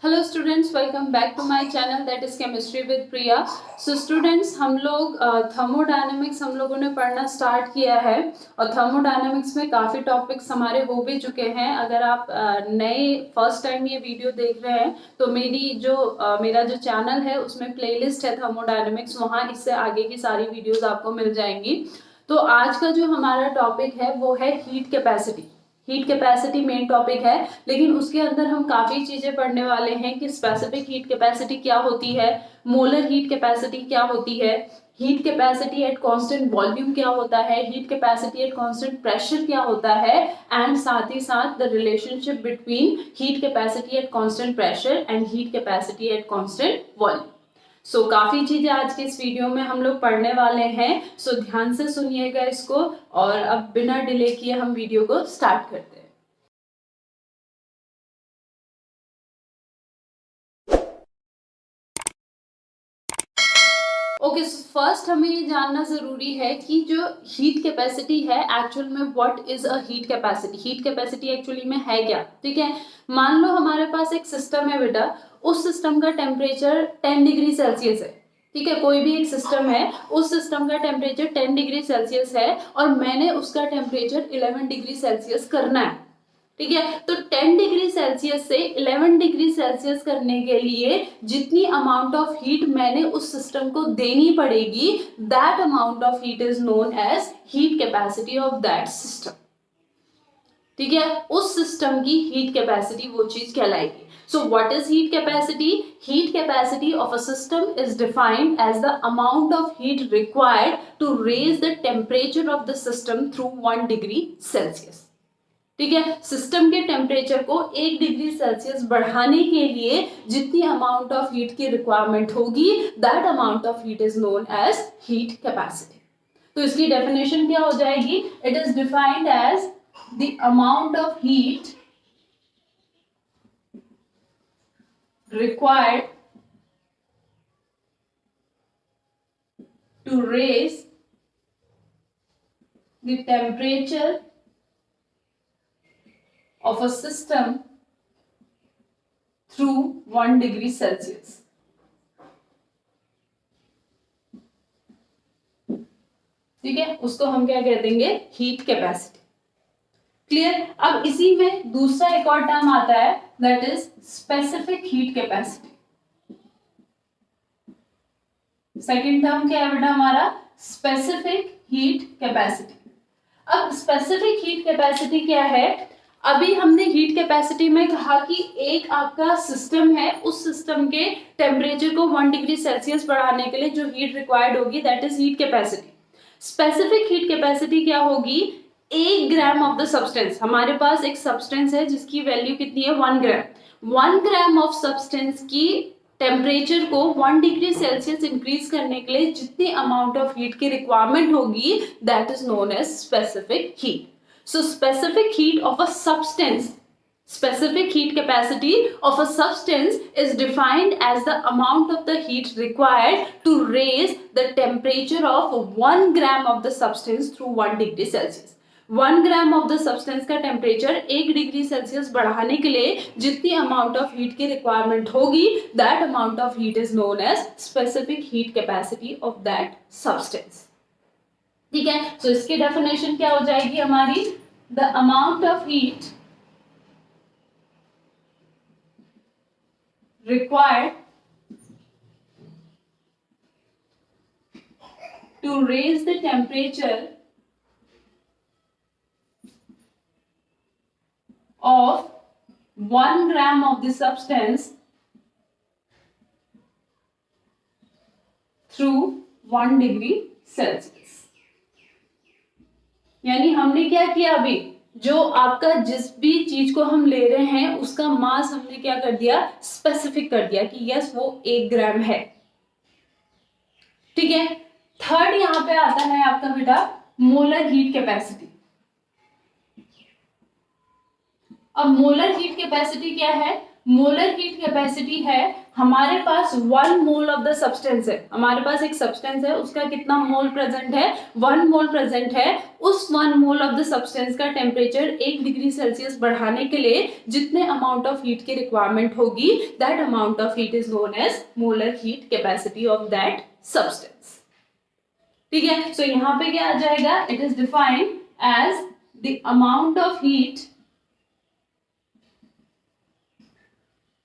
Hello students, welcome back to my channel that is chemistry with Priya. So students, हम लोग thermodynamics हम लोगों ने पढ़ना स्टार्ट किया है और थर्मोडायनेमिक्स में काफ़ी टॉपिक्स हमारे हो भी चुके हैं। अगर आप नए फर्स्ट टाइम ये वीडियो देख रहे हैं तो मेरा जो चैनल है उसमें प्लेलिस्ट है थर्मोडायनेमिक्स, वहाँ इससे आगे की सारी वीडियोज़ आपको मिल जाएंगी। तो आज का जो हमारा टॉपिक है वो है heat capacity. Heat capacity main topic है, लेकिन उसके अंदर हम काफी चीजें पढ़ने वाले हैं कि स्पेसिफिक हीट कैपेसिटी क्या होती है, मोलर हीट कैपेसिटी क्या होती है, heat capacity at constant volume क्या होता है, heat capacity at constant pressure क्या होता है, एंड साथ ही साथ the relationship between heat capacity at constant pressure and heat capacity at constant volume. So काफी चीजें आज के इस वीडियो में हम लोग पढ़ने वाले हैं। सो ध्यान से सुनिएगा इसको, और अब बिना डिले किए हम वीडियो को स्टार्ट करते हैं। ओके, फर्स्ट हमें ये जानना जरूरी है कि जो हीट कैपेसिटी है एक्चुअल में what is a heat capacity. Heat capacity actually में है क्या? ठीक है, मान लो हमारे पास एक सिस्टम है बेटा, उस सिस्टम का टेम्परेचर 10 डिग्री सेल्सियस है। ठीक है, कोई भी एक सिस्टम है, उस सिस्टम का टेम्परेचर 10 डिग्री सेल्सियस है और मैंने उसका टेम्परेचर 11 डिग्री सेल्सियस करना है। ठीक है, तो 10 डिग्री सेल्सियस से 11 डिग्री सेल्सियस करने के लिए जितनी अमाउंट ऑफ हीट मैंने उस सिस्टम को देनी पड़ेगी, that amount of heat is known as heat capacity of that system. ठीक है, उस सिस्टम की हीट कैपेसिटी वो चीज कहलाएगी। So what is heat capacity? Heat capacity of a system is defined as the amount of heat required to raise the temperature of the system through 1 degree Celsius. ठीक है, system के temperature को 1 degree Celsius बढ़ाने के लिए जितनी amount of heat की requirement होगी, that amount of heat is known as heat capacity. तो इसकी डेफिनेशन क्या हो जाएगी? It is defined as the amount of heat required to raise the temperature of a system through 1 degree Celsius. ठीक है, उसको हम क्या कह देंगे? Heat capacity. क्लियर? अब इसी में दूसरा एक और टर्म आता है, that is specific heat capacity. Second term क्या है बेटा हमारा? Specific heat capacity. अब स्पेसिफिक हीट कैपेसिटी क्या है? अभी हमने हीट कैपेसिटी में कहा कि एक आपका सिस्टम है, उस सिस्टम के टेम्परेचर को 1 डिग्री सेल्सियस बढ़ाने के लिए जो हीट रिक्वायर्ड होगी, that is heat capacity. Specific heat capacity क्या होगी? 1 ग्राम ऑफ द सब्सटेंस। हमारे पास एक सब्सटेंस है जिसकी वैल्यू कितनी है? 1 ग्राम। 1 ग्राम ऑफ सब्सटेंस की टेम्परेचर को 1 डिग्री सेल्सियस इंक्रीज करने के लिए जितनी अमाउंट ऑफ हीट की रिक्वायरमेंट होगी, that is known as specific heat. So specific heat of a substance, specific heat capacity of a substance is defined as the amount of the heat required to raise the temperature of 1 gram of the substance through 1 degree Celsius. 1 gram of the substance का temperature 1 degree Celsius बढ़ाने के लिए जितनी amount of heat की requirement होगी, that amount of heat is known as specific heat capacity of that substance. ठीक है, so इसकी डेफिनेशन क्या हो जाएगी हमारी? The amount of heat required to raise the temperature of 1 gram of the substance through 1 degree Celsius. यानी हमने क्या किया? अभी जो आपका जिस भी चीज को हम ले रहे हैं उसका मास हमने क्या कर दिया? स्पेसिफिक कर दिया कि यस वो 1 ग्राम है। ठीक है, थर्ड यहां पे आता है आपका बेटा मोलर हीट कैपेसिटी। अब मोलर हीट कैपेसिटी क्या है? मोलर हीट कैपेसिटी है हमारे पास 1 मोल ऑफ द सब्सटेंस है, हमारे पास एक सब्सटेंस है उसका कितना मोल प्रेजेंट है, 1 मोल प्रेजेंट है। उस 1 मोल ऑफ द सब्सटेंस का टेम्परेचर 1 डिग्री सेल्सियस बढ़ाने के लिए जितने अमाउंट ऑफ हीट की रिक्वायरमेंट होगी, that amount of heat is known as molar heat capacity of that substance. ठीक है, सो यहाँ पे क्या आ जाएगा, it is defined as the amount of heat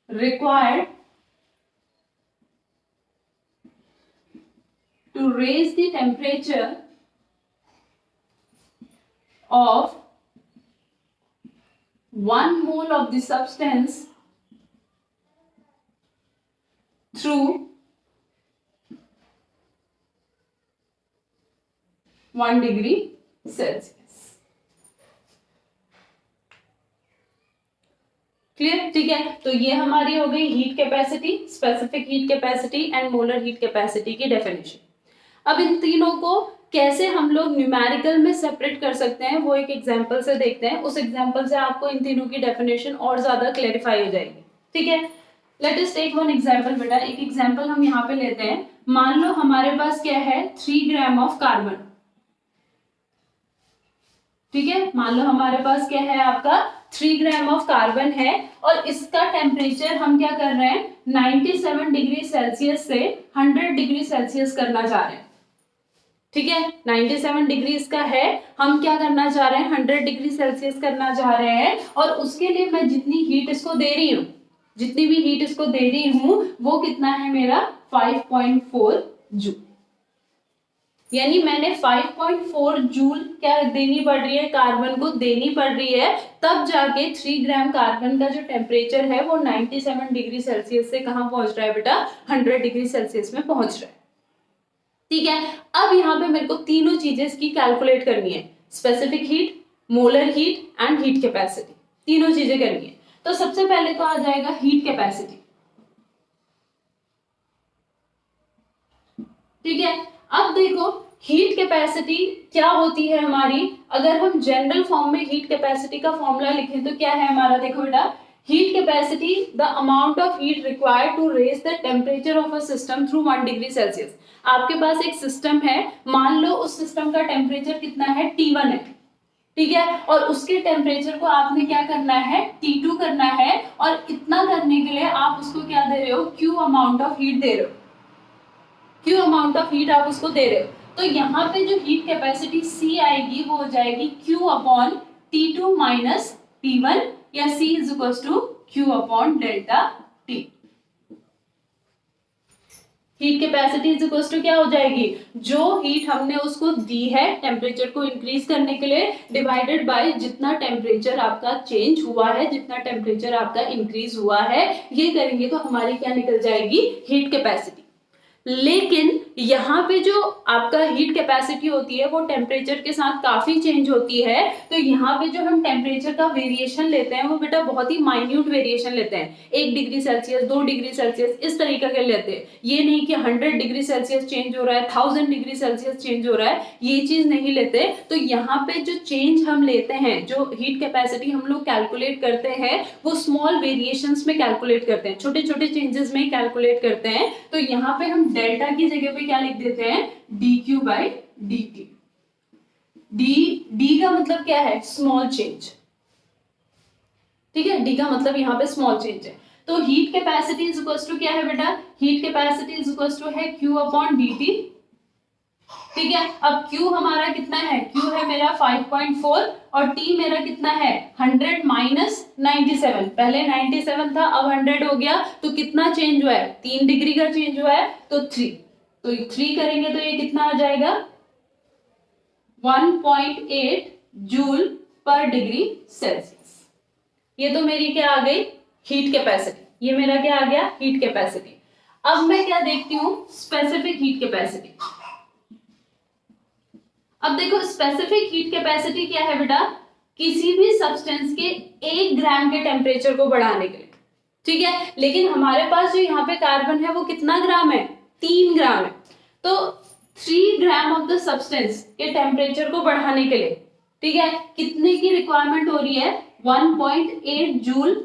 required to raise the temperature of 1 mole of the substance through 1 degree Celsius। Clear, ठीक है। तो ये हमारी हो गई heat capacity, specific heat capacity and molar heat capacity की definition. अब इन तीनों को कैसे हम लोग न्यूमेरिकल में सेपरेट कर सकते हैं वो एक एग्जांपल से देखते हैं। उस एग्जांपल से आपको इन तीनों की डेफिनेशन और ज्यादा क्लेरिफाई हो जाएगी। ठीक है, let us take one example बेटा। एक एग्जांपल हम यहाँ पे लेते हैं। मान लो हमारे पास क्या है, 3 ग्राम ऑफ कार्बन। ठीक है, मान लो हमारे पास क्या है, आपका 3 ग्राम ऑफ कार्बन है और इसका टेम्परेचर हम क्या कर रहे हैं, 97 डिग्री सेल्सियस से 100 डिग्री सेल्सियस करना चाह रहे हैं। ठीक है, 97 डिग्री इसका है, हम क्या करना चाह रहे हैं, 100 डिग्री सेल्सियस करना चाह रहे हैं। और उसके लिए मैं जितनी हीट इसको दे रही हूँ, जितनी भी हीट इसको दे रही हूँ वो कितना है मेरा, 5.4 जूल। यानी मैंने 5.4 जूल क्या देनी पड़ रही है, कार्बन को देनी पड़ रही है, तब जाके 3 ग्राम कार्बन का जो टेम्परेचर है वो 97 डिग्री सेल्सियस से कहाँ पहुंच रहा है बेटा, 100 डिग्री सेल्सियस में पहुंच रहा है। ठीक है, अब यहाँ पे मेरे को तीनों चीजें इसकी कैलकुलेट करनी है, specific heat, molar heat and heat capacity, तीनों चीजें करनी है। तो सबसे पहले तो आ जाएगा हीट कैपेसिटी। ठीक है, अब देखो हीट कैपेसिटी क्या होती है हमारी। अगर हम जनरल फॉर्म में हीट कैपेसिटी का फॉर्मूला लिखें तो क्या है हमारा, देखो बेटा, heat capacity the amount of heat required to raise the temperature of a system through 1 degree Celsius. आपके पास एक सिस्टम है, मान लो उस सिस्टम का टेम्परेचर कितना है, T1 है। ठीक है, और उसके टेम्परेचर को आपने क्या करना है, T2 करना है। और इतना करने के लिए आप उसको क्या दे रहे हो, Q अमाउंट ऑफ हीट दे रहे हो, Q अमाउंट ऑफ हीट आप उसको दे रहे हो। तो यहाँ पे जो हीट कैपेसिटी C आएगी वो हो जाएगी Q upon T2 minus T1, या C is equal to Q upon delta T। Heat capacity is equal to क्या हो जाएगी, जो हीट हमने उसको दी है टेम्परेचर को इंक्रीज करने के लिए, डिवाइडेड बाय जितना टेम्परेचर आपका चेंज हुआ है, जितना टेम्परेचर आपका इंक्रीज हुआ है, ये करेंगे तो हमारी क्या निकल जाएगी, हीट कैपेसिटी। लेकिन यहाँ पे जो आपका हीट कैपेसिटी होती है वो टेम्परेचर के साथ काफी चेंज होती है। तो यहाँ पे जो हम टेम्परेचर का वेरिएशन लेते हैं वो बेटा बहुत ही माइन्यूट वेरिएशन लेते हैं, 1 डिग्री सेल्सियस, 2 डिग्री सेल्सियस, इस तरीके के लेते हैं। ये नहीं कि 100 डिग्री सेल्सियस चेंज हो रहा है, 1000 डिग्री सेल्सियस चेंज हो रहा है, ये चीज नहीं लेते। तो यहाँ पे जो चेंज हम लेते हैं, जो हीट कैपेसिटी हम लोग कैलकुलेट करते हैं, वो स्मॉल वेरिएशंस में कैलकुलेट करते हैं, छोटे छोटे चेंजेस में कैलकुलेट करते हैं। तो यहाँ पे हम डेल्टा की जगह पे क्या लिख देते हैं, dq बाई dt। d का मतलब क्या है, स्मॉल चेंज। ठीक है, d का मतलब यहाँ पे स्मॉल चेंज है। तो heat capacity is equal to क्या है बेटा, heat capacity is equal to है q अपॉन dt। ठीक है, अब q हमारा कितना है, q है मेरा 5.4 और t मेरा कितना है, 100 माइनस 97। पहले 97 था, अब 100 हो गया, तो कितना चेंज हुआ है, 3 डिग्री का चेंज हुआ है, तो 3। तो 3 करेंगे तो ये कितना आ जाएगा, 1.8 जूल पर डिग्री सेल्सियस। ये तो मेरी क्या आ गई, हीट कैपेसिटी। ये मेरा क्या आ गया, हीट कैपेसिटी। अब मैं क्या देखती हूँ, स्पेसिफिक हीट कैपेसिटी। अब देखो स्पेसिफिक हीट कैपेसिटी क्या है बेटा, किसी भी सब्सटेंस के 1 ग्राम के टेम्परेचर को बढ़ाने के लिए। ठीक है, लेकिन हमारे पास जो यहाँ पे कार्बन है वो कितना ग्राम है, 3 ग्राम है। तो 3 ग्राम ऑफ द सब्सटेंस के टेम्परेचर को बढ़ाने के लिए, ठीक है, कितने की रिक्वायरमेंट हो रही है, 1.8 जूल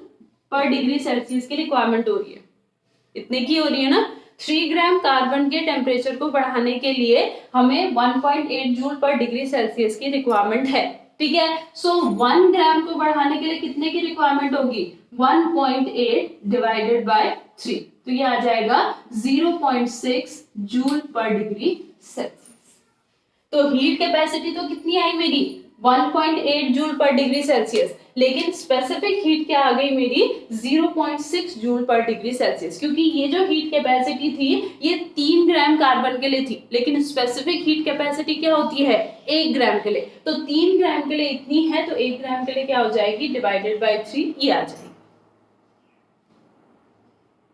पर डिग्री सेल्सियस की रिक्वायरमेंट हो रही है। इतने की हो रही है ना। 3 ग्राम कार्बन के टेम्परेचर को बढ़ाने के लिए हमें 1.8 जूल पर डिग्री सेल्सियस की रिक्वायरमेंट है। ठीक है, सो 1 ग्राम को बढ़ाने के लिए कितने की रिक्वायरमेंट होगी? 1.8 डिवाइडेड बाय 3, तो ये आ जाएगा 0.6 जूल पर डिग्री सेल्सियस। तो हीट कैपेसिटी तो कितनी आई मेरी? 1.8 जूल पर डिग्री सेल्सियस, लेकिन स्पेसिफिक हीट क्या आ गई मेरी? 0.6 जूल पर डिग्री सेल्सियस, क्योंकि ये जो हीट कैपेसिटी थी ये 3 ग्राम कार्बन के लिए थी, लेकिन स्पेसिफिक हीट कैपेसिटी क्या होती है? 1 ग्राम के लिए। तो 3 ग्राम के लिए इतनी है, तो 1 ग्राम के लिए क्या हो जाएगी? डिवाइडेड बाय 3, ये आ जाएगी।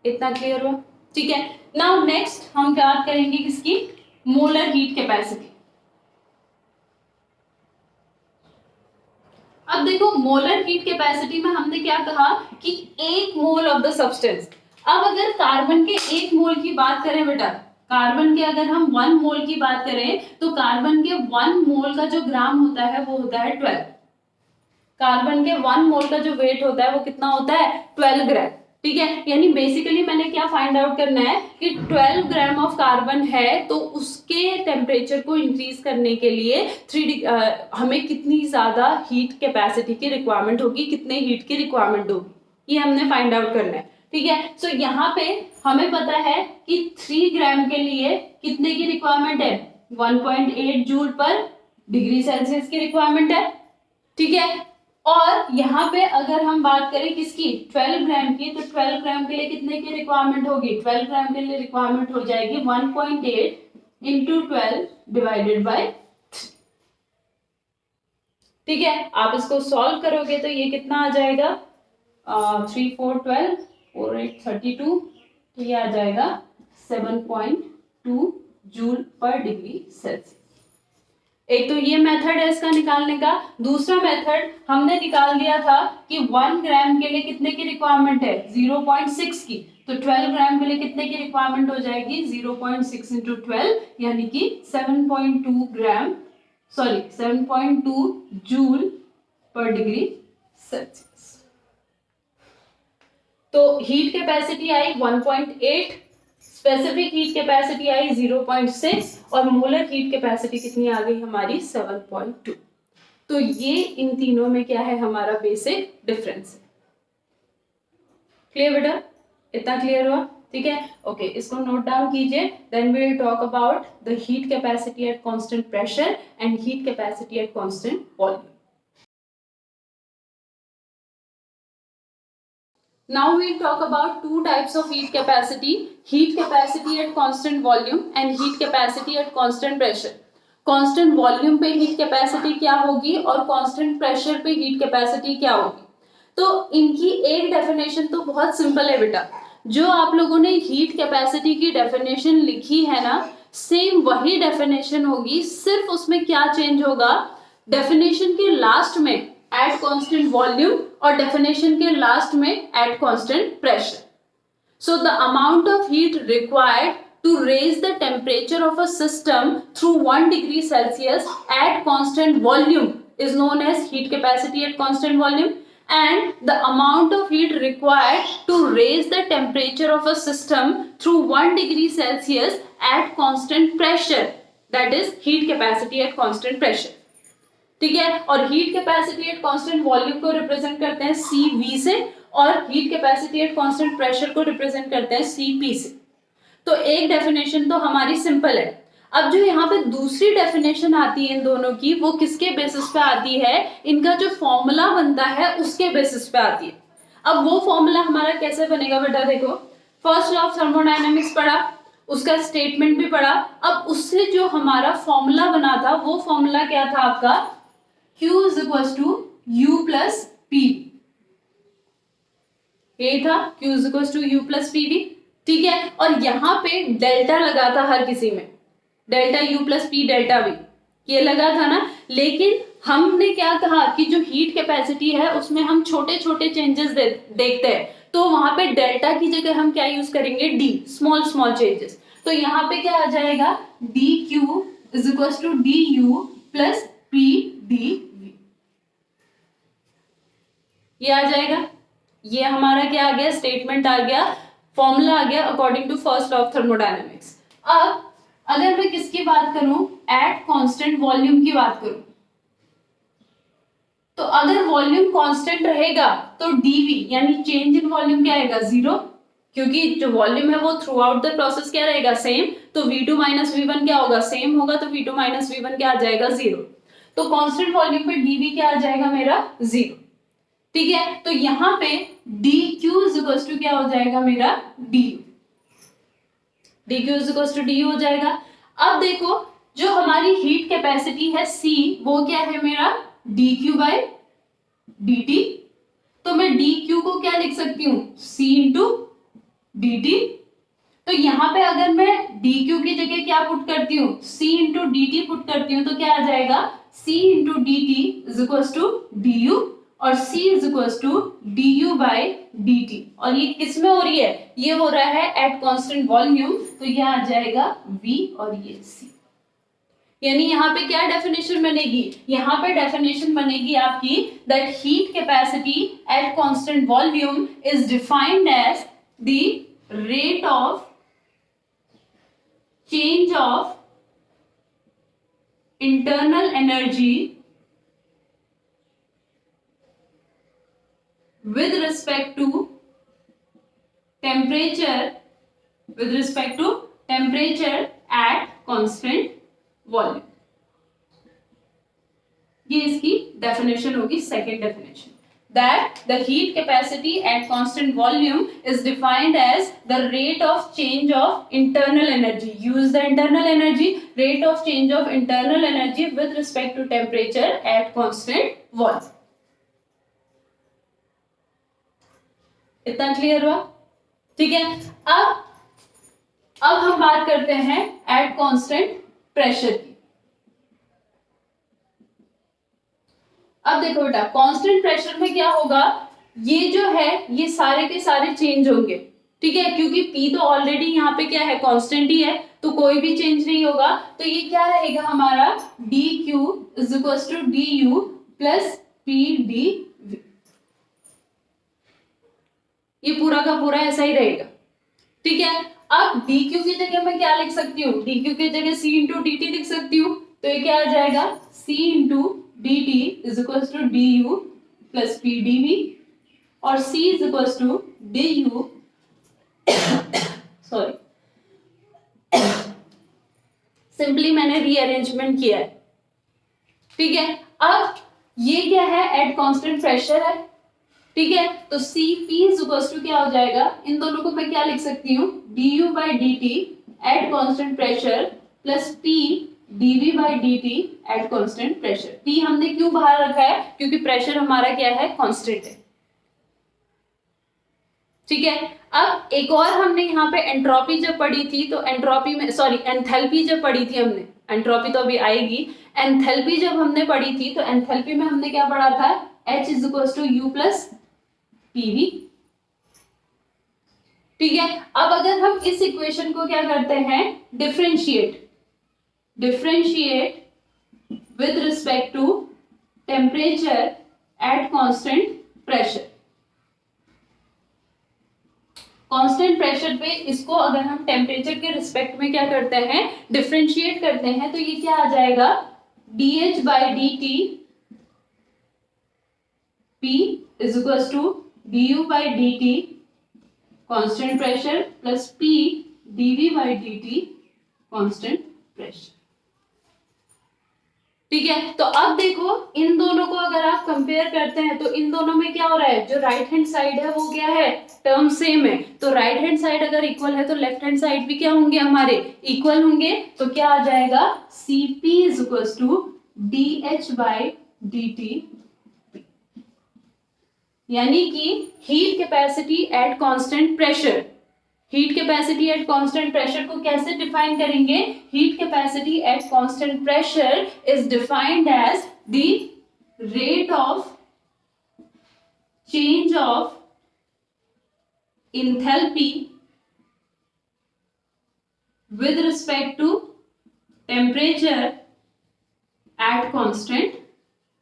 इतना क्लियर हुआ? ठीक है, नाउ नेक्स्ट हम क्या करेंगे किसकी? Molar heat capacity. अब देखो, मोलर हीट कैपेसिटी में हमने क्या कहा कि 1 मोल ऑफ द सब्सटेंस। अब अगर कार्बन के 1 मोल की बात करें बेटा, कार्बन के अगर हम 1 मोल की बात करें तो कार्बन के 1 मोल का जो ग्राम होता है वो होता है 12। कार्बन के 1 मोल का जो वेट होता है वो कितना होता है? 12 ग्राम। ठीक है, यानी बेसिकली मैंने क्या फाइंड आउट करना है कि 12 ग्राम ऑफ कार्बन है तो उसके टेम्परेचर को इंक्रीज करने के लिए हमें कितनी ज्यादा हीट कैपेसिटी की रिक्वायरमेंट होगी, कितने हीट की रिक्वायरमेंट होगी, ये हमने फाइंड आउट करना है। ठीक है, सो यहाँ पे हमें पता है कि 3 ग्राम के लिए कितने की रिक्वायरमेंट है? 1.8 जूल पर डिग्री सेल्सियस की रिक्वायरमेंट है। ठीक है, और यहाँ पे अगर हम बात करें किसकी? 12 ग्राम की, तो 12 ग्राम के लिए कितने की रिक्वायरमेंट होगी? 12 ग्राम के लिए रिक्वायरमेंट हो जाएगी 1.8 इंटू 12 डिवाइडेड बाय। ठीक है, आप इसको सॉल्व करोगे तो ये कितना आ जाएगा? 3 4 12 4 8 32, तो ये आ जाएगा 7.2 जूल पर डिग्री सेल्सियस। एक तो ये मेथड है इसका निकालने का। दूसरा मेथड हमने निकाल दिया था कि 1 ग्राम के लिए कितने की रिक्वायरमेंट है? 0.6 की, तो 12 ग्राम के लिए कितने की रिक्वायरमेंट हो जाएगी? 0.6 इंटू 12, यानी कि 7.2 ग्राम, सॉरी 7.2 जूल पर डिग्री सेल्सियस। तो हीट कैपेसिटी आई 1.8, स्पेसिफिक हीट कैपेसिटी आई 0.6 और मोलर हीट कैपेसिटी कितनी आ गई हमारी? 7.2। तो ये इन तीनों में क्या है? हमारा बेसिक डिफरेंस है। क्लियर बेटा? इतना क्लियर हुआ? ठीक है, ओके, इसको नोट डाउन कीजिए। Then we will talk about the heat capacity at constant pressure and heat capacity at constant volume. Now we'll talk about two types of heat capacity at constant volume and heat capacity at constant pressure. Constant volume पे heat capacity क्या होगी और constant pressure पे heat capacity क्या होगी? तो इनकी एक डेफिनेशन तो बहुत सिंपल है बेटा। जो आप लोगों ने हीट कैपेसिटी की डेफिनेशन लिखी है ना, सेम वही डेफिनेशन होगी, सिर्फ उसमें क्या चेंज होगा? डेफिनेशन के लास्ट में एट कांस्टेंट वॉल्यूम और डेफिनेशन के लास्ट में eight constant pressure. So the amount of heat required to raise the temperature of a system through 1 degree Celsius at constant volume is known as heat capacity at constant volume, and the amount of heat required to raise the temperature of a system through 1 degree Celsius at constant pressure, that is heat capacity at constant pressure. ठीक है, और heat capacity at constant volume को represent करते हैं CV से और heat capacity at constant pressure को represent करते हैं CP से। तो एक डेफिनेशन तो हमारी सिंपल है। अब जो यहाँ पे दूसरी डेफिनेशन आती है इन दोनों की, वो किसके बेसिस पे आती है? इनका जो फॉर्मूला बनता है उसके बेसिस पे आती है। अब वो फॉर्मूला हमारा कैसे बनेगा बेटा? देखो, फर्स्ट लॉ ऑफ थर्मोडायनेमिक्स पढ़ा, उसका स्टेटमेंट भी पढ़ा। अब उससे जो हमारा फॉर्मूला बना था वो फॉर्मूला क्या था आपका? Q is equals to U plus PV, यही था, Q is equals to U plus PV। ठीक है, और यहाँ पे डेल्टा लगा था हर किसी में, delta U plus P delta V, ये लगा था ना। लेकिन हमने क्या कहा कि जो हीट कैपेसिटी है उसमें हम छोटे छोटे चेंजेस देखते हैं, तो वहां पे डेल्टा की जगह हम क्या यूज करेंगे? D, small small changes. तो यहाँ पे क्या आ जाएगा? DQ is equals to DU plus PDV, ये आ जाएगा। ये हमारा क्या आ गया, स्टेटमेंट आ गया, फॉर्मूला आ गया according to first law of thermodynamics. अब अगर मैं किसकी बात करूं, एट कांस्टेंट वॉल्यूम की बात करूं, तो अगर वॉल्यूम कांस्टेंट रहेगा तो डीवी यानी चेंज इन वॉल्यूम क्या आएगा, जीरो, क्योंकि जो वॉल्यूम है वो थ्रू आउट द प्रोसेस क्या रहेगा, सेम। तो v2 माइनस वी क्या होगा, सेम होगा, तो v2 माइनस वी क्या आ जाएगा, जीरो। तो कांस्टेंट वॉल्यूम पे dv क्या आ जाएगा मेरा, जीरो। ठीक है, तो यहाँ पे dq इज इक्वल टू क्या हो जाएगा मेरा, du। dq is equal to du हो जाएगा। अब देखो जो हमारी हीट कैपेसिटी है c, वो क्या है मेरा, dq बाय dt। तो मैं dq को क्या लिख सकती हूँ, c इंटू dt। तो यहाँ पे अगर मैं dq की जगह क्या पुट करती हूँ, c इंटू dt पुट करती हूँ, तो क्या आ जाएगा, c into dt is equal to du, और c is equal to du by dt। और ये किस में हो रही है, ये हो रहा है एट कांस्टेंट वॉल्यूम, तो ये आ जाएगा v और ये c। यानी यहाँ पे क्या डेफिनेशन बनेगी, यहाँ पे डेफिनेशन बनेगी आपकी that heat capacity at constant volume is defined as the rate of change of internal energy with respect to temperature at constant volume। ये इसकी डेफिनेशन होगी, second definition, that the heat capacity at constant volume is defined as the rate of change of internal energy, use the internal energy, rate of change of internal energy with respect to temperature at constant volume। इतना clear हुआ, ठीक है। अब हम बात करते हैं eight constant pressure की। अब देखो बेटा, कांस्टेंट प्रेशर में क्या होगा, ये जो है ये सारे के सारे चेंज होंगे, ठीक है, क्योंकि P तो ऑलरेडी यहाँ पे क्या है, कांस्टेंट ही है, तो कोई भी चेंज नहीं होगा। तो ये क्या रहेगा हमारा, dq is equal to du plus pdv। ये पूरा का पूरा ऐसा ही रहेगा, ठीक है। अब dq की जगह मैं क्या लिख सकती हूँ, dq की जगह c इंटू dt लिख सकती हूँ, तो ये क्या आ जाएगा, c into dt is equal to du plus pdv, और c is equal to du sorry simply मैंने रीअरेंजमेंट किया है, ठीक है। अब ये क्या है, एट कांस्टेंट प्रेशर है, ठीक है, तो Cp इज इक्वल टू क्या हो जाएगा, इन दोनों को मैं क्या लिख सकती हूँ, du by dt eight constant pressure plus p dv by dt eight constant pressure. p हमने क्यों बाहर रखा है, क्योंकि प्रेशर हमारा क्या है, कांस्टेंट है, ठीक है। अब एक और हमने यहाँ पे एंट्रोपी जब पढ़ी थी, तो एंट्रोपी में सॉरी एंथैल्पी जब पढ़ी थी हमने, एंट्रोपी तो अभी आएगी, एंथैल्पी जब हमने पढ़ी थी तो एंथैल्पी में हमने क्या पढ़ा था, H is equal to U plus PV, ठीक है। अब अगर हम इस इक्वेशन को क्या करते हैं, differentiate with respect to temperature at constant pressure. Constant pressure पे इसको अगर हम टेम्परेचर के रिस्पेक्ट में क्या करते हैं, डिफरेंशिएट करते हैं, तो ये क्या आ जाएगा, dH by dt P is equal to du by dt constant pressure plus P dV by dt constant pressure, ठीक है। तो अब देखो इन दोनों को अगर आप कंपेयर करते हैं तो इन दोनों में क्या हो रहा है, जो राइट हैंड साइड है वो क्या है, टर्म सेम है, तो राइट हैंड साइड अगर इक्वल है तो लेफ्ट हैंड साइड भी क्या होंगे, हमारे इक्वल होंगे, तो क्या आ जाएगा, Cp is equal to dH by dt, यानी कि heat capacity at constant pressure, heat capacity at constant pressure को कैसे डिफाइन करेंगे, heat capacity at constant pressure is defined as the rate of change of enthalpy with respect to temperature at constant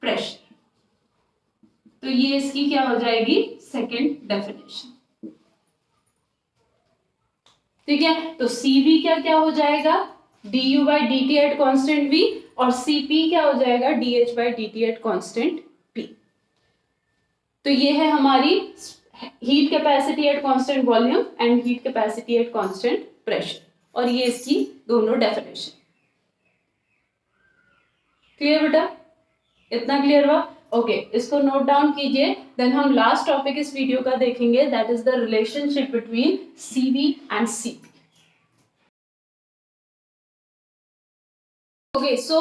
pressure. तो तो ये इसकी क्या हो जाएगी, सेकेंड डेफिनेशन। ठीक है, तो Cv क्या क्या हो जाएगा, du by dt at constant v, और Cp क्या हो जाएगा, dh by dt at constant p। तो ये है हमारी heat capacity at constant volume and heat capacity at constant pressure, और ये इसकी दोनों डेफिनेशन। क्लियर बेटा, इतना क्लियर हुआ? ओके, इसको नोट डाउन कीजिए। देन हम लास्ट टॉपिक इस वीडियो का देखेंगे, that is the relationship between Cv and Cp। Okay, so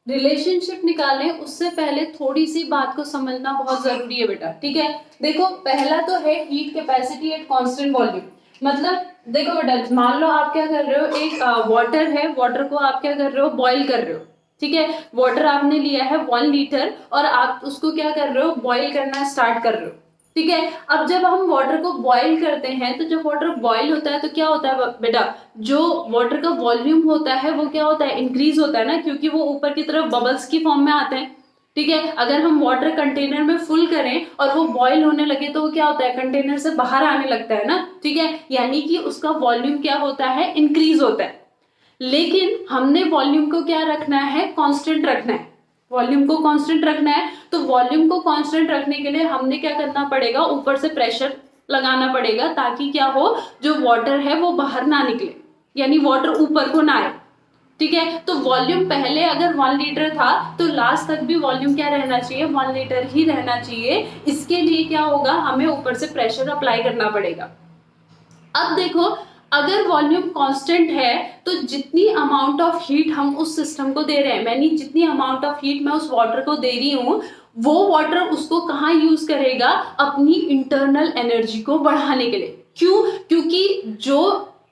relationship निकालने उससे पहले थोड़ी सी बात को समझना बहुत जरूरी है बेटा। ठीक है, देखो पहला तो है heat capacity at constant volume. मतलब देखो बेटा, मान लो आप क्या कर रहे हो, एक वाटर है, वाटर को आप क्या कर रहे हो, बॉईल कर रहे हो। ठीक है, वाटर आपने लिया है 1 लीटर और आप उसको क्या कर रहे हो, बॉईल करना स्टार्ट कर रहे हो। ठीक है, अब जब हम वाटर को बॉईल करते हैं तो जब वाटर बॉईल होता है तो क्या होता है बेटा, जो वाटर का वॉल्यूम होता है वो क्या होता है, इंक्रीज होता है ना, क्योंकि वो ऊपर की तरफ बबल्स की फॉर्म में आते हैं। ठीक है, अगर हम वाटर कंटेनर में फुल करें और वो बॉईल होने लगे तो वो क्या होता है, कंटेनर से बाहर आने लगता है ना। ठीक है, यानी कि उसका वॉल्यूम क्या होता है, इंक्रीज होता है। लेकिन हमने वॉल्यूम को क्या रखना है, कांस्टेंट रखना है। वॉल्यूम को कांस्टेंट रखना है, तो वॉल्यूम को कांस्टेंट रखने के लिए हमने क्या करना पड़ेगा, ऊपर से प्रेशर लगाना पड़ेगा, ताकि क्या हो, जो वाटर है वो बाहर ना निकले, यानी वाटर ऊपर को ना आए। ठीक है, तो वॉल्यूम पहले अगर 1 लीटर था तो लास्ट तक भी वॉल्यूम क्या रहना चाहिए, 1 लीटर ही रहना चाहिए। इसके लिए क्या होगा, हमें ऊपर से प्रेशर अप्लाई करना पड़ेगा। अब देखो, अगर वॉल्यूम कांस्टेंट है तो जितनी अमाउंट ऑफ हीट हम उस सिस्टम को दे रहे हैं, यानी जितनी अमाउंट ऑफ हीट मैं उस वाटर को दे रही हूँ, वो वाटर उसको कहाँ यूज करेगा, अपनी इंटरनल एनर्जी को बढ़ाने के लिए। क्यों, क्योंकि जो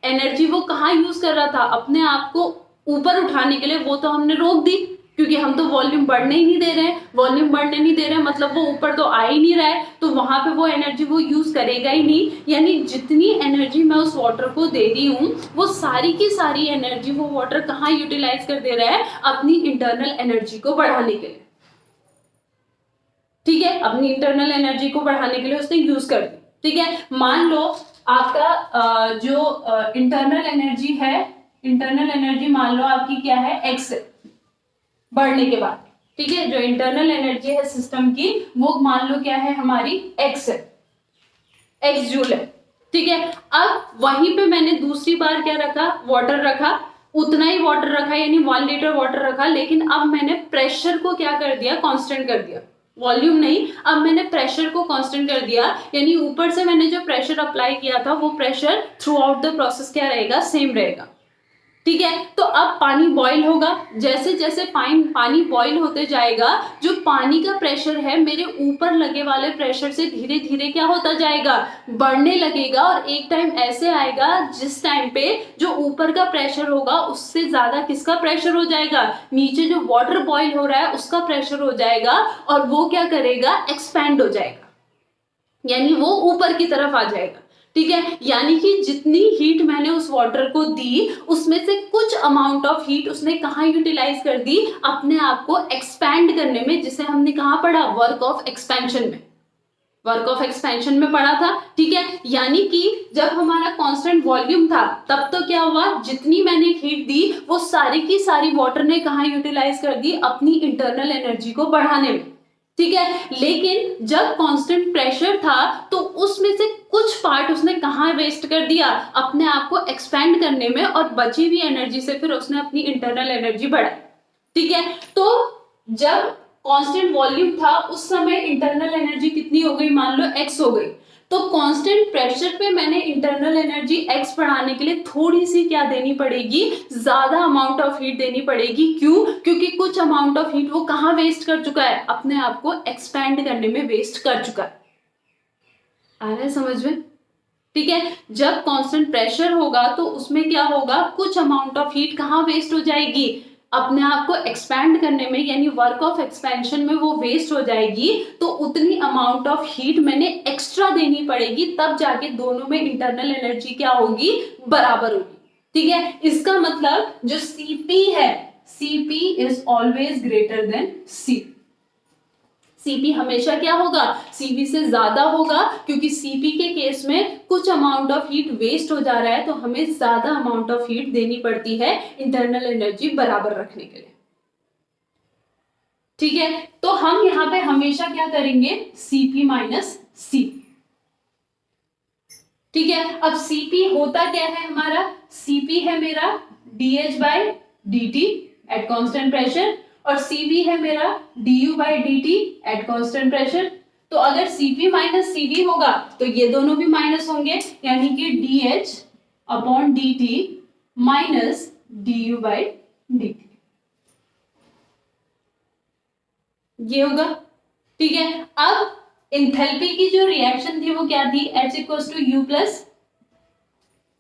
एनर्जी वो कहाँ यूज कर रहा था, अपने आप को ऊपर उठाने के लिए, वो तो हमने रोक दी, क्योंकि हम तो वॉल्यूम बढ़ने ही नहीं दे रहे हैं। वॉल्यूम बढ़ने नहीं दे रहे हैं मतलब वो ऊपर तो आ ही नहीं रहा है, तो वहां पे वो एनर्जी वो यूज करेगा ही नहीं। यानी जितनी एनर्जी मैं उस वाटर को दे रही हूँ, वो सारी की सारी एनर्जी वो वाटर कहाँ यूटिलाइज कर दे रहा है, अपनी इंटरनल एनर्जी को बढ़ाने के लिए। ठीक है, अपनी इंटरनल एनर्जी को बढ़ाने के लिए उसने यूज कर दी। ठीक है, मान लो आपका जो इंटरनल एनर्जी है, इंटरनल एनर्जी मान लो आपकी क्या है, एक्स है बढ़ने के बाद। ठीक है, जो इंटरनल एनर्जी है सिस्टम की, वो मान लो क्या है हमारी, एक्स है, एक्स जूल है। ठीक है, अब वहीं पे मैंने दूसरी बार क्या रखा, वाटर रखा, उतना ही वाटर रखा, यानी 1 लीटर वाटर रखा, लेकिन अब मैंने प्रेशर को क्या कर दिया, कांस्टेंट कर दिया। वॉल्यूम नहीं, अब मैंने प्रेशर को कांस्टेंट कर दिया, यानी ऊपर से मैंने जो प्रेशर अप्लाई किया था वो pressure through out the process क्या रहेगा, सेम रहेगा। ठीक है, तो अब पानी बॉईल होगा, जैसे जैसे पानी बॉईल होते जाएगा, जो पानी का प्रेशर है मेरे ऊपर लगे वाले प्रेशर से धीरे धीरे क्या होता जाएगा, बढ़ने लगेगा। और एक टाइम ऐसे आएगा जिस टाइम पे जो ऊपर का प्रेशर होगा उससे ज्यादा किसका प्रेशर हो जाएगा, नीचे जो वाटर बॉईल हो रहा है उसका प्रेशर हो जाएगा, और वो क्या करेगा, एक्सपैंड हो जाएगा, यानी वो ऊपर की तरफ आ जाएगा। ठीक है, यानी कि जितनी हीट मैंने उस वाटर को दी, उसमें से कुछ अमाउंट ऑफ हीट उसने कहाँ यूटिलाइज कर दी, अपने आप को एक्सपैंड करने में, जिसे हमने कहाँ पढ़ा, वर्क ऑफ एक्सपेंशन में, वर्क ऑफ एक्सपेंशन में पढ़ा था। ठीक है, यानी कि जब हमारा कांस्टेंट वॉल्यूम था तब तो क्या हुआ, जितनी मैंने हीट दी वो सारी की सारी वाटर ने कहाँ यूटिलाइज कर दी, अपनी इंटरनल एनर्जी को बढ़ाने में। ठीक है, लेकिन जब कांस्टेंट प्रेशर था तो उसमें से कुछ पार्ट उसने कहाँ वेस्ट कर दिया, अपने आप को एक्सपैंड करने में, और बची हुई एनर्जी से फिर उसने अपनी इंटरनल एनर्जी बढ़ाई। ठीक है, तो जब कांस्टेंट वॉल्यूम था उस समय इंटरनल एनर्जी कितनी हो गई, मान लो एक्स हो गई, तो कांस्टेंट प्रेशर पे मैंने इंटरनल एनर्जी एक्स बढ़ाने के लिए थोड़ी सी क्या देनी पड़ेगी, ज्यादा अमाउंट ऑफ हीट देनी पड़ेगी। क्यों, क्योंकि कुछ अमाउंट ऑफ हीट वो कहाँ वेस्ट कर चुका है, अपने आप को एक्सपैंड करने में वेस्ट कर चुका है। आ रहा है समझ में? ठीक है, जब कांस्टेंट प्रेशर होगा तो उसमें क्या होगा, कुछ अमाउंट ऑफ हीट कहाँ वेस्ट हो जाएगी, अपने आप को एक्सपैंड करने में, यानी वर्क ऑफ एक्सपेंशन में वो वेस्ट हो जाएगी। तो उतनी अमाउंट ऑफ हीट मैंने एक्स्ट्रा देनी पड़ेगी, तब जाके दोनों में इंटरनल एनर्जी क्या होगी, बराबर होगी। ठीक है, इसका मतलब जो Cp है, Cp is always greater than C। Cp हमेशा क्या होगा, Cv से ज्यादा होगा, क्योंकि Cp के केस में कुछ अमाउंट ऑफ हीट वेस्ट हो जा रहा है, तो हमें ज्यादा अमाउंट ऑफ हीट देनी पड़ती है इंटरनल एनर्जी बराबर रखने के लिए। ठीक है, तो हम यहाँ पे हमेशा क्या करेंगे, Cp माइनस Cv। ठीक है, अब Cp होता क्या है हमारा, Cp है मेरा dH by dt eight constant pressure, और Cv है मेरा du by dt eight constant pressure. तो अगर Cp माइनस Cv होगा तो ये दोनों भी माइनस होंगे, यानी कि dH upon dt minus du by dt, ये होगा। ठीक है, अब एंथैल्पी की जो रिएक्शन थी वो क्या थी, H equals to U plus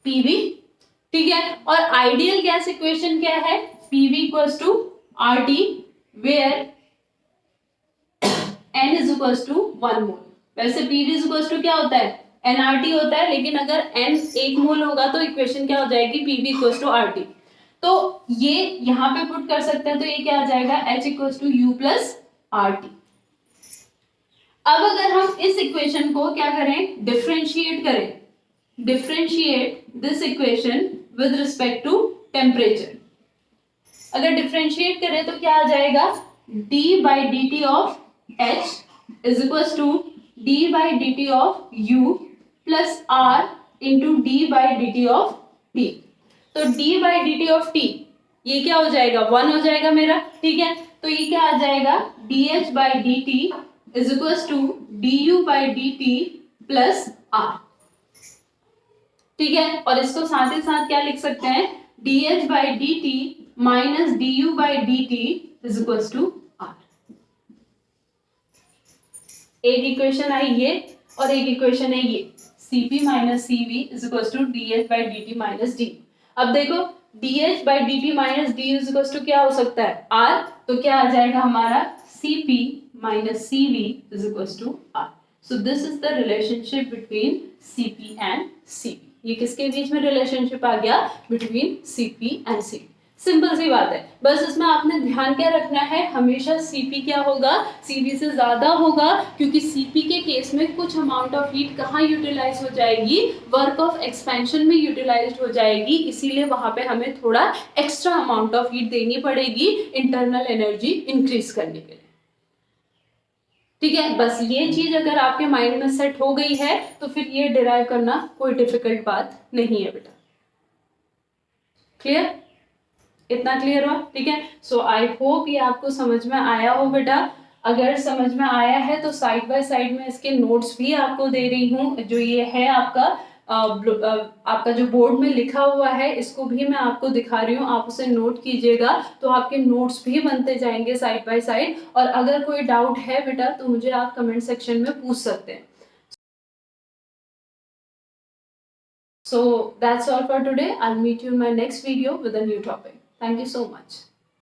PV। ठीक है, और आइडियल गैस इक्वेशन क्या है, PV equals to RT where N is equals to 1 mole. वैसे PV इज इक्वल्स टू क्या होता है, nRT होता है, लेकिन अगर N 1 मोल होगा तो इक्वेशन क्या हो जाएगी, PV इक्वल्स टू RT। तो ये यहाँ पे पुट कर सकते हैं, तो ये क्या आ जाएगा, H equals to U plus RT। अब अगर हम इस इक्वेशन को क्या करें, डिफरेंशिएट करें, differentiate this equation with respect to temperature. अगर डिफरेंशिएट करें तो क्या आ जाएगा, d by dt of H is equals to d by dt of U plus R into d by dt of T। तो d by dt of T ये क्या हो जाएगा, 1 हो जाएगा मेरा। ठीक है, तो ये क्या आ जाएगा, dH by dt is equals to du by dt plus R। ठीक है, और इसको साथ ही साथ क्या लिख सकते हैं, dH by dt minus du by dt is equals to R। एक इक्वेशन आई ये और एक इक्वेशन है ये, Cp minus Cv is equals to dH by dt minus d। अब देखो dH by dt minus d is equals to क्या हो सकता है, R। तो क्या आ जाएगा हमारा, Cp minus Cv is equals to R। So this is the relationship between Cp and Cv। ये किसके बीच में रिलेशनशिप आ गया, between Cp and Cv। Simple सी बात है, बस इसमें आपने ध्यान क्या रखना है, हमेशा Cp क्या होगा, Cv से ज्यादा होगा, क्योंकि Cp के केस में कुछ अमाउंट ऑफ हीट कहाँ यूटिलाइज हो जाएगी, वर्क ऑफ एक्सपेंशन में यूटिलाइज हो जाएगी, इसीलिए वहां पे हमें थोड़ा एक्स्ट्रा अमाउंट ऑफ हीट देनी पड़ेगी इंटरनल एनर्जी इंक्रीज करने के लिए। ठीक है, बस ये चीज अगर आपके माइंड में सेट हो गई है तो फिर ये डिराइव करना कोई डिफिकल्ट बात नहीं है बेटा। क्लियर, इतना क्लियर हुआ। ठीक है, सो आई होप ये आपको समझ में आया हो बेटा। अगर समझ में आया है तो साइड बाय साइड में इसके नोट्स भी आपको दे रही हूँ, जो ये है आपका आपका जो बोर्ड में लिखा हुआ है, इसको भी मैं आपको दिखा रही हूँ, आप उसे नोट कीजिएगा, तो आपके नोट्स भी बनते जाएंगे साइड बाय साइड। और अगर कोई डाउट है बेटा तो मुझे आप कमेंट सेक्शन में पूछ सकते हैं। So that's all for today. I'll meet you in my next video with a new topic. Thank you so much.